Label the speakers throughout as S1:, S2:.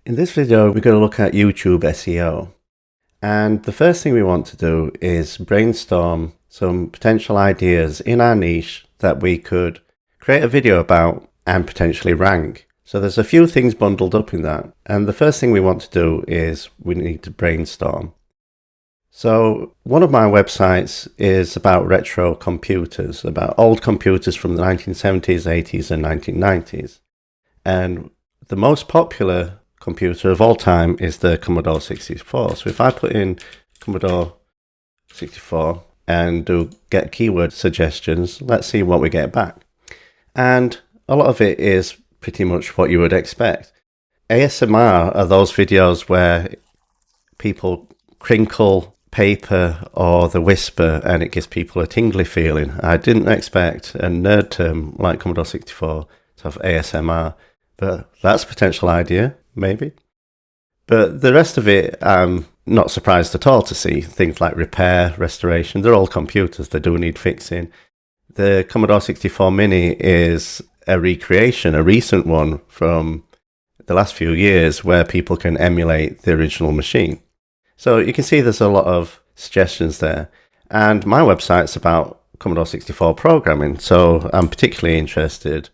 S1: In this video, we're going to look at YouTube SEO. And the first thing we want to do is brainstorm some potential ideas in our niche that we could create a video about and potentially rank. So there's a few things bundled up in that. And the first thing we want to do is we need to brainstorm. So one of my websites is about retro computers, about old computers from the 1970s, 80s, and 1990s. And the most popular computer of all time is the Commodore 64. So if I put in Commodore 64 and do get keyword suggestions, let's see what we get back. And a lot of it is pretty much what you would expect. ASMR are those videos where people crinkle paper or the whisper and it gives people a tingly feeling. I didn't expect a nerd term like Commodore 64 to have ASMR, but that's a potential idea. Maybe. But the rest of it, I'm not surprised at all to see. Things like repair, restoration, they're all computers, they do need fixing. The Commodore 64 Mini is a recreation, a recent one from the last few years where people can emulate the original machine. So you can see there's a lot of suggestions there. And my website's about Commodore 64 programming, so I'm particularly interested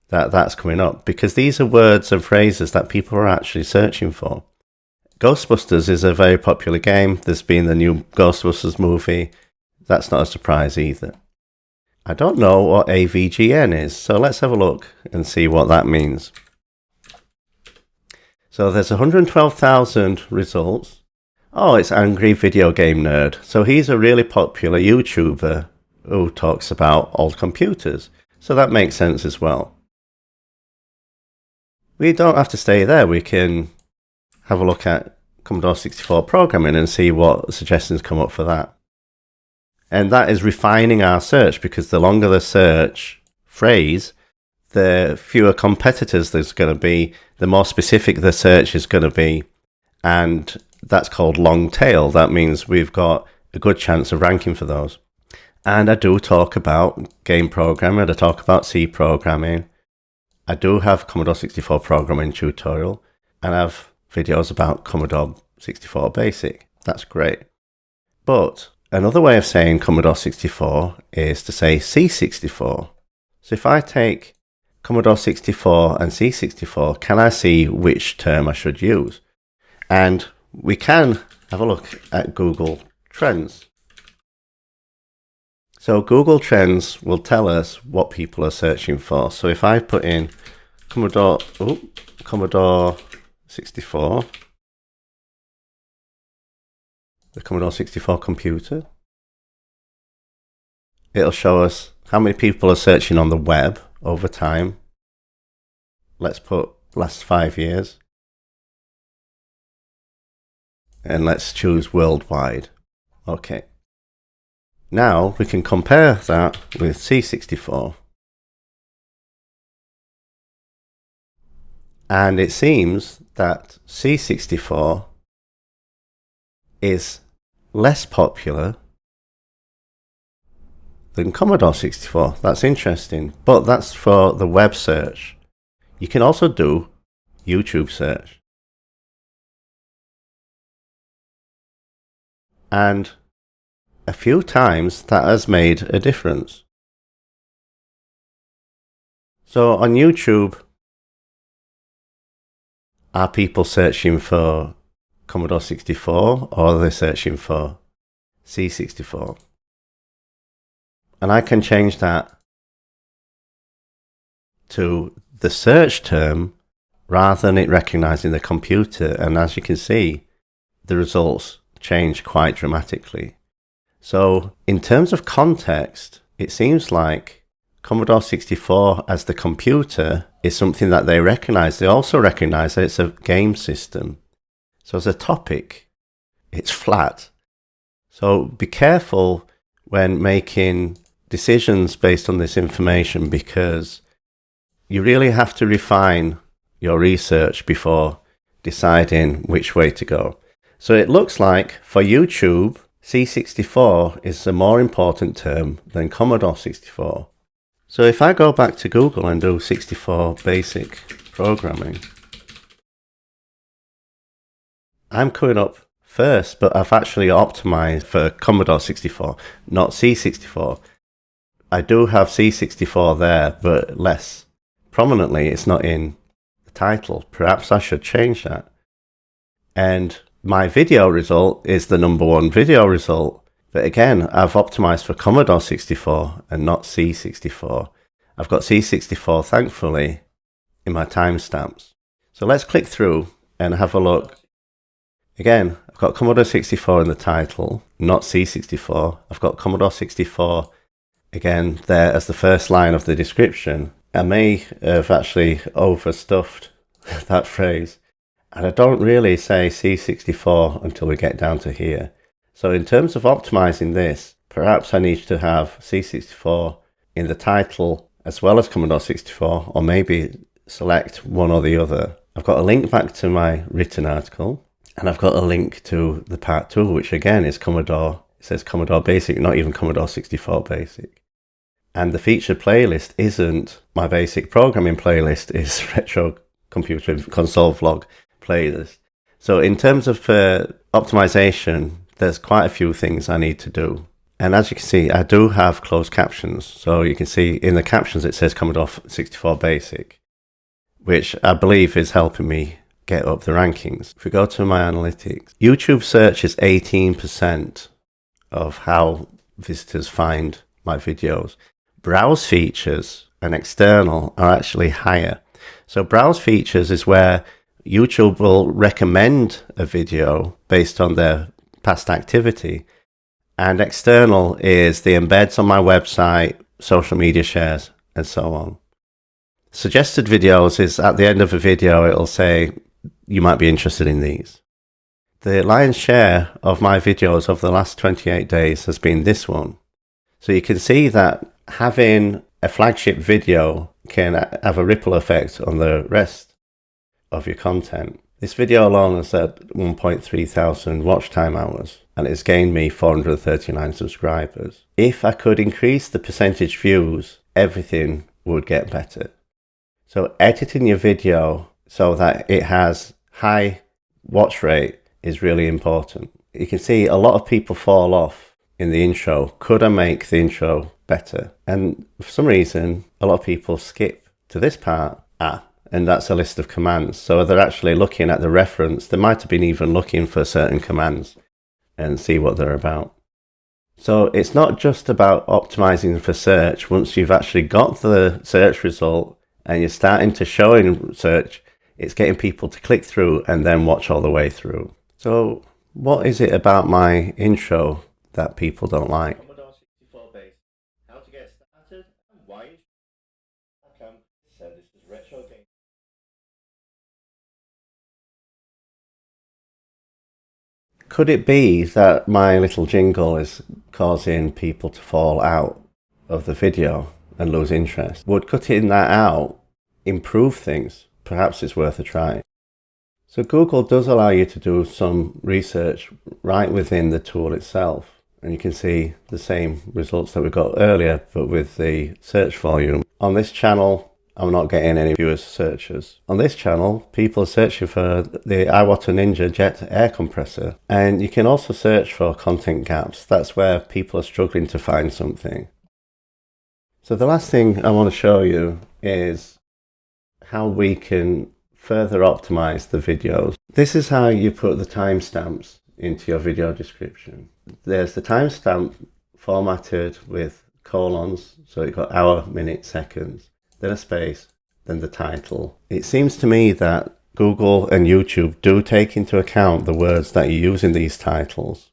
S1: that's coming up because these are words and phrases that people are actually searching for. Ghostbusters is a very popular game. There's been the new Ghostbusters movie. That's not a surprise either. I don't know what AVGN is, so let's have a look and see what that means. So there's 112,000 results. Oh, it's Angry Video Game Nerd. So he's a really popular YouTuber who talks about old computers. So that makes sense as well. We don't have to stay there. We can have a look at Commodore 64 programming and see what suggestions come up for that. And that is refining our search because the longer the search phrase, the fewer competitors there's going to be, the more specific the search is going to be. And that's called long tail. That means we've got a good chance of ranking for those. And I do talk about game programming. I talk about C programming. I do have Commodore 64 programming tutorial and I have videos about Commodore 64 Basic. That's great. But another way of saying Commodore 64 is to say C64. So if I take Commodore 64 and C64, can I see which term I should use? And we can have a look at Google Trends. So Google Trends will tell us what people are searching for. So if I put in Commodore 64, the Commodore 64 computer, it'll show us how many people are searching on the web over time. Let's put last 5 years. And let's choose worldwide. Okay. Now we can compare that with C64. And it seems that C64 is less popular than Commodore 64. That's interesting, but that's for the web search. You can also do YouTube search. And a few times that has made a difference. So on YouTube, are people searching for Commodore 64 or are they searching for C64? And I can change that to the search term rather than it recognizing the computer. And as you can see, the results change quite dramatically. So in terms of context, it seems like Commodore 64 as the computer is something that they recognize. They also recognize that it's a game system. So as a topic, it's flat. So be careful when making decisions based on this information because you really have to refine your research before deciding which way to go. So it looks like for YouTube, C64 is a more important term than Commodore 64. So if I go back to Google and do 64 basic programming, I'm coming up first, but I've actually optimized for Commodore 64, not C64. I do have C64 there, but less prominently. It's not in the title. Perhaps I should change that. And my video result is the #1 video result. But again, I've optimized for Commodore 64 and not C64. I've got C64, thankfully, in my timestamps. So let's click through and have a look. Again, I've got Commodore 64 in the title, not C64. I've got Commodore 64 again there as the first line of the description. I may have actually overstuffed that phrase. And I don't really say C64 until we get down to here. So in terms of optimizing this, perhaps I need to have C64 in the title as well as Commodore 64, or maybe select one or the other. I've got a link back to my written article, and I've got a link to the part 2, which again is Commodore. It says Commodore Basic, not even Commodore 64 Basic. And the featured playlist isn't my basic programming playlist, is Retro Computer Console Vlog playlist. So in terms of optimization, there's quite a few things I need to do. And as you can see, I do have closed captions. So you can see in the captions it says Commodore 64 Basic, which I believe is helping me get up the rankings. If we go to my analytics, YouTube search is 18% of how visitors find my videos. Browse features and external are actually higher. So browse features is where YouTube will recommend a video based on their past activity. And external is the embeds on my website, social media shares, and so on. Suggested videos is at the end of a video, it'll say, you might be interested in these. The lion's share of my videos over the last 28 days has been this one. So you can see that having a flagship video can have a ripple effect on the rest of your content. This video alone has had 1.3 thousand watch time hours, and it's gained me 439 subscribers. If I could increase the percentage views, everything would get better. So editing your video so that it has high watch rate is really important. You can see a lot of people fall off in the intro. Could I make the intro better? And for some reason, a lot of people skip to this part. And that's a list of commands. So they're actually looking at the reference. They might have been even looking for certain commands and see what they're about. So it's not just about optimizing for search. Once you've actually got the search result and you're starting to show in search, it's getting people to click through and then watch all the way through. So what is it about my intro that people don't like? Commodore 64 base. How to get started and why you said this is retro game. Could it be that my little jingle is causing people to fall out of the video and lose interest? Would cutting that out improve things? Perhaps it's worth a try. So Google does allow you to do some research right within the tool itself. And you can see the same results that we got earlier, but with the search volume. On this channel, I'm not getting any viewers searches. On this channel, people are searching for the Iwata Ninja Jet air compressor. And you can also search for content gaps. That's where people are struggling to find something. So the last thing I want to show you is how we can further optimize the videos. This is how you put the timestamps into your video description. There's the timestamp formatted with colons. So you've got hour, minute, seconds. Then a space, then the title. It seems to me that Google and YouTube do take into account the words that you use in these titles.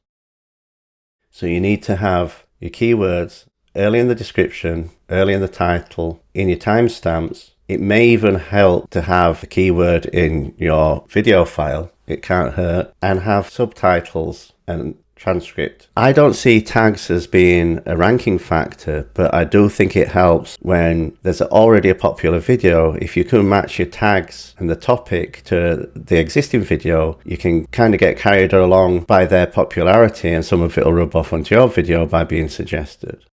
S1: So you need to have your keywords early in the description, early in the title, in your timestamps. It may even help to have a keyword in your video file. It can't hurt. And have subtitles and transcript. I don't see tags as being a ranking factor, but I do think it helps when there's already a popular video. If you can match your tags and the topic to the existing video, you can kind of get carried along by their popularity, and some of it will rub off onto your video by being suggested.